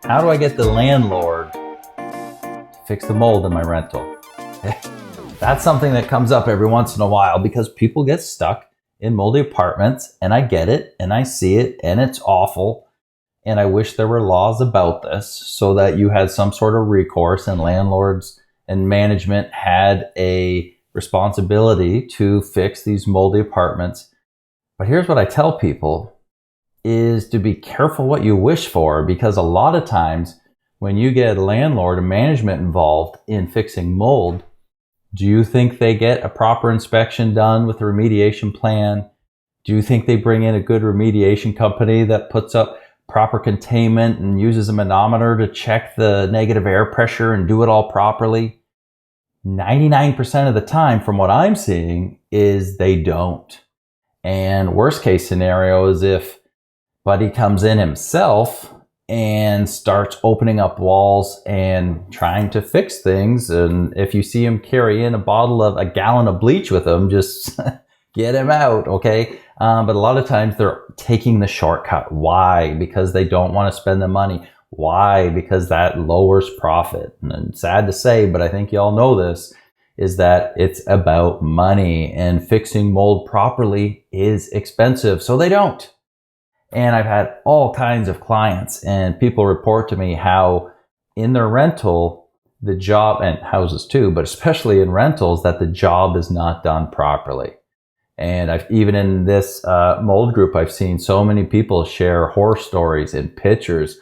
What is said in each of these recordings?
How do I get the landlord to fix the mold in my rental? That's something that comes up every once in a while because people get stuck in moldy apartments, and I get it and I see it and it's awful. And I wish there were laws about this so that you had some sort of recourse and landlords and management had a responsibility to fix these moldy apartments. But here's what I tell people is to be careful what you wish for, because a lot of times when you get landlord and management involved in fixing mold, do you think they get a proper inspection done with a remediation plan? Do you think they bring in a good remediation company that puts up proper containment and uses a manometer to check the negative air pressure and do it all properly? 99% of the time, from what I'm seeing, is they don't. And worst case scenario is if Buddy comes in himself and starts opening up walls and trying to fix things. And if you see him carry in a gallon of bleach with him, just get him out, okay? But a lot of times they're taking the shortcut. Why? Because they don't want to spend the money. Why? Because that lowers profit. And sad to say, but I think you all know this, is that it's about money, and fixing mold properly is expensive. So they don't. And I've had all kinds of clients and people report to me how in their rental, the job, and houses too, but especially in rentals, that the job is not done properly. And even in this mold group, I've seen so many people share horror stories and pictures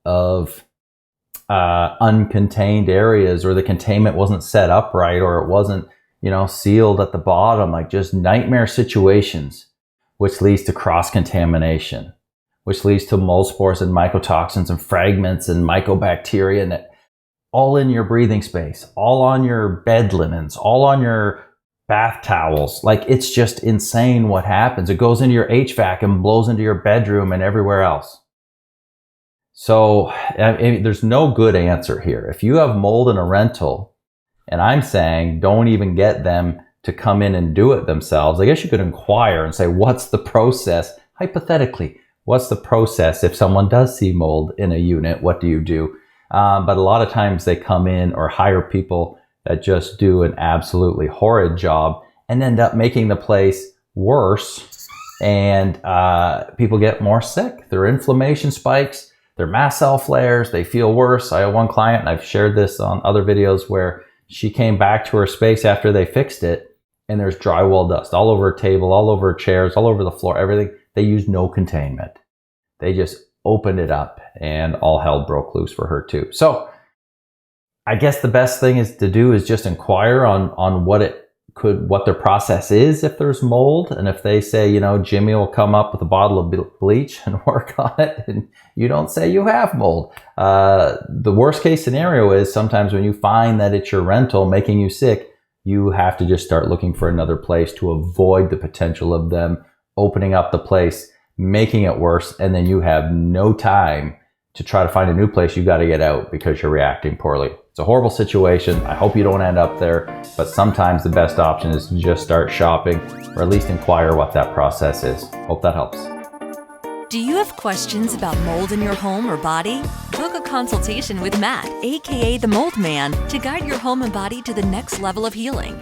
of uncontained areas, or the containment wasn't set up right, or it wasn't, sealed at the bottom, like just nightmare situations, which leads to cross-contamination, which leads to mold spores and mycotoxins and fragments and mycobacteria, and all in your breathing space, all on your bed linens, all on your bath towels. Like, it's just insane what happens. It goes into your HVAC and blows into your bedroom and everywhere else. So there's no good answer here. If you have mold in a rental, and I'm saying don't even get them to come in and do it themselves, I guess you could inquire and say, what's the process? Hypothetically, what's the process if someone does see mold in a unit? What do you do? But a lot of times they come in or hire people that just do an absolutely horrid job and end up making the place worse, and people get more sick. Their inflammation spikes, their mast cell flares, they feel worse. I have one client, and I've shared this on other videos, where she came back to her space after they fixed it, and there's drywall dust all over her table, all over her chairs, all over the floor, everything. They used no containment. They just opened it up, and all hell broke loose for her too. So I guess the best thing is to do is just inquire on what their process is if there's mold. And if they say, Jimmy will come up with a bottle of bleach and work on it, and you don't say you have mold. The worst case scenario is sometimes when you find that it's your rental making you sick, you have to just start looking for another place to avoid the potential of them opening up the place, making it worse, and then you have no time to try to find a new place. You got to get out because you're reacting poorly. It's a horrible situation. I hope you don't end up there, but sometimes the best option is to just start shopping, or at least inquire what that process is. Hope that helps. Do you have questions about mold in your home or body? Book a consultation with Matt, aka the Mold Man, to guide your home and body to the next level of healing.